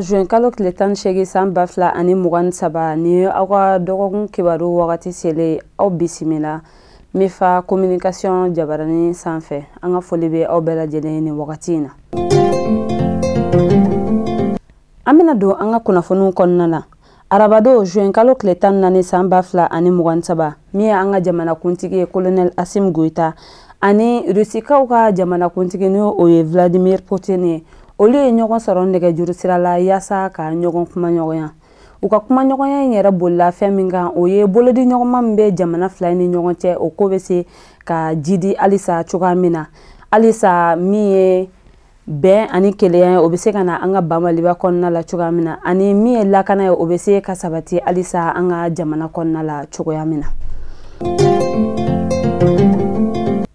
juin kalo tile 18 san 2023 ni aw ka dɔgɔkun kibaru wagati sele aw bisimila Mefa communication jabarani sanfɛ an ka foli bɛ aw bɛɛ lajɛlen ni wagati in na. An bɛna don an ka kunnafoniw kɔnɔna na. Arabado juin kalo tile 14 san 2023 min ye an ka jamanakuntigi ye Colonel Assimi Goïta ani Rusikaw ka jamanakuntigi n'o ye Vladimir Poutine ye. Olu ye ɲɔgɔn sɔrɔ nɛgɛjuru sira la yaasa ka ɲɔgɔn kumaɲɔgɔnya. U ka kumaɲɔgɔnya in yɛrɛ bolila fɛn min kan o ye bolodi ɲɔgɔnma min bɛ jamana fila ni ɲɔgɔn cɛ o ko bɛ se ka jidi halisa cogoya min na. Halisa min ye bɛn ani kelenya ye o bɛ se ka na an ka Maliba kɔnɔna la cogoya min na ani min ye lakana ye o bɛ se ka sabati halisa an ka jamana kɔnɔna la cogoya min na.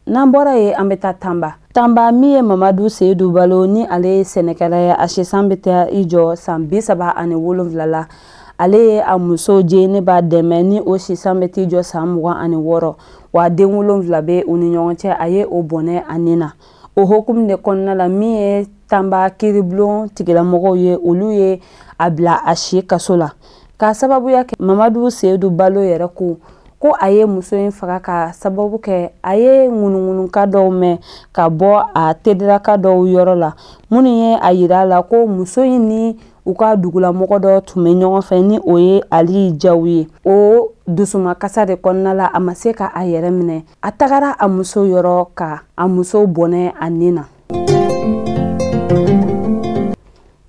N'an bɔra ye an bɛ taa Tamba. Tamba min ye Mamadu Seydou Balo ni ale ye sɛnɛkɛla ye a sisan bɛ taa i jɔ san 37 la. Ale ye a muso Jeniba dɛmɛ ni o sisan bɛ t'i jɔ san 26 wa den 7 bɛ u ni ɲɔgɔn cɛ a ye o bɔnɛ a nin na. O hokumu de kɔnɔna la min ye Tamba kiribulon tigilamɔgɔw ye olu ye a bila a si kaso la. Ka sababuya kɛ Mamadu Seydou Balo yɛrɛ ko a ye muso in faga ka sababu kɛ a ye ŋunuŋunuka dɔw mɛn ka bɔ a tediraka dɔw yɔrɔ la minnu ye a yira la ko muso in ni u ka dugulamɔgɔ dɔ tun bɛ ɲɔgɔn fɛ ni o ye Ali Jaw ye. O dusumakasa de kɔnɔna la a ma se ka a yɛrɛ minɛ a tagara a muso yɔrɔ ka a muso bɔnɛ a nin na.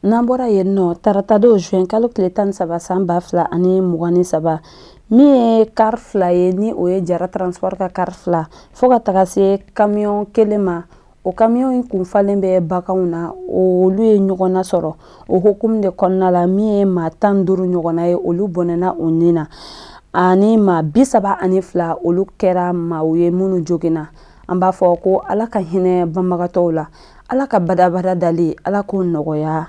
N'an bɔra yen nɔ taratado juin kalo tile 13 san 2023 min ye car fila ye ni o ye Jara transport ka car fila fo ka taga se camion kelen ma. O camion in kun falen bɛ baganw na olu ye ɲɔgɔn na sɔrɔ o hukumu de kɔnɔna la min ye maa 15 ɲɔgɔnna ye olu bɔnɛna o nin na ani maa 32 olu kɛra maaw ye minnu joginna. An b'a fɔ ko Ala ka hinɛ banbagatɔw la, Ala ka badabada dali, Ala k'o nɔgɔya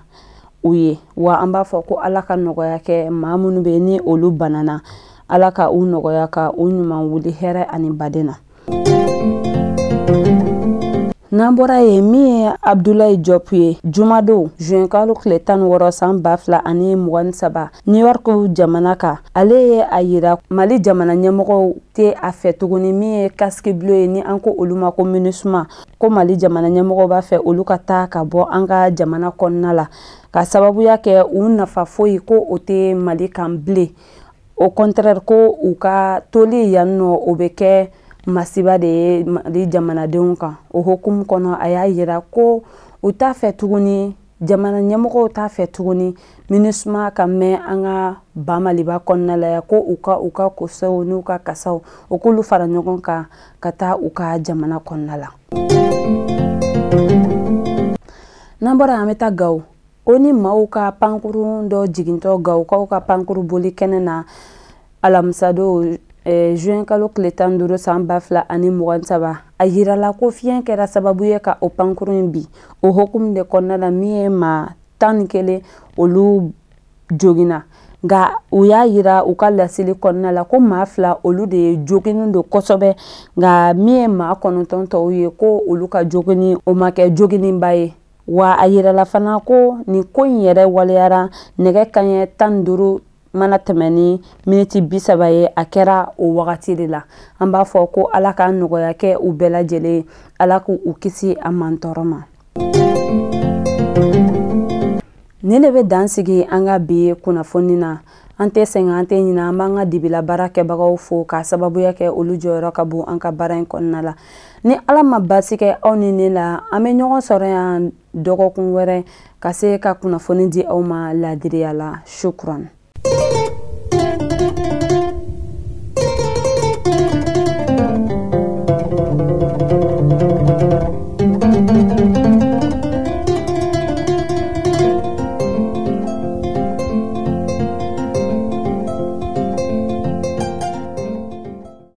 u ye wa an b'a fɔ ko Ala ka nɔgɔya kɛ maa minnu bɛ ni olu banana. Ala ka u nɔgɔya ka u ɲuman wuli hɛrɛ ani baden na. N'an bɔra ye min ye Abdoulaye Diop ye jumadon juin kalo tile 16 san 2023 New York jamana kan ale ye a yira Mali jamana ɲɛmɔgɔw tɛ a fɛ tuguni min ye casque bleu ye ni an ko olu ma ko MINUSMA ko Mali jamana ɲɛmɔgɔw b'a fɛ olu ka taa ka bɔ an ka jamana kɔnɔna la ka sababuya kɛ u nafa foyi ko o tɛ Mali kan bilen. Au contraire ko u ka toli yan nɔ o bɛ kɛ masiba de ye Mali jamanadenw kan. O hukumu kɔnɔ a y'a yira ko u t'a fɛ tuguni jamana ɲɛmɔgɔw t'a fɛ tuguni MINUSMA ka mɛn an ka Maliba kɔnɔna la ko u ka kosaw n'u ka kasaw o k'olu fara ɲɔgɔn kan ka taa u ka jamana kɔnɔna la. N'an bɔra an bɛ taa Gawo. O ni maaw ka pankuru dɔ jigintɔ Gawukaw ka pankuru boli kɛnɛ na alamisado juin kalo tile 15 san 2023 a yirala ko fiɲɛ kɛra sababu ye ka o pankuru in bi. O hukumu de kɔnɔna la min ye maa 11 olu joginna nka u y'a yira u ka laseli kɔnɔna la ko maa 2 olu de ye joginin don kosɛbɛ nka min ye maa 9 tɔw ye ko olu ka jogini o ma kɛ jogininba ye. Wa a yirala fana ko nin ko in yɛrɛ waleyara nɛgɛ kanɲɛ 15 mana tɛmɛ ni miniti 30 ye a kɛra o wagati de la. An b'a fɔ ko Ala ka nɔgɔya kɛ u bɛɛ lajɛlen Ala k'u kisi a man tɔɔrɔ ma. Ni ne bɛ dan sigi an ka bi kunnafoni na an tɛ sɛgɛn an tɛ ɲinɛ an b'an ka dibila baara kɛbagaw fo ka sababuya kɛ olu jɔyɔrɔ ka bon an ka baara in kɔnɔna la. Ni Ala ma basi kɛ aw ni ne la an bɛ ɲɔgɔn sɔrɔ yan dɔgɔkun wɛrɛ ka se ka kunnafoni di aw ma ladiriya la. Shukran.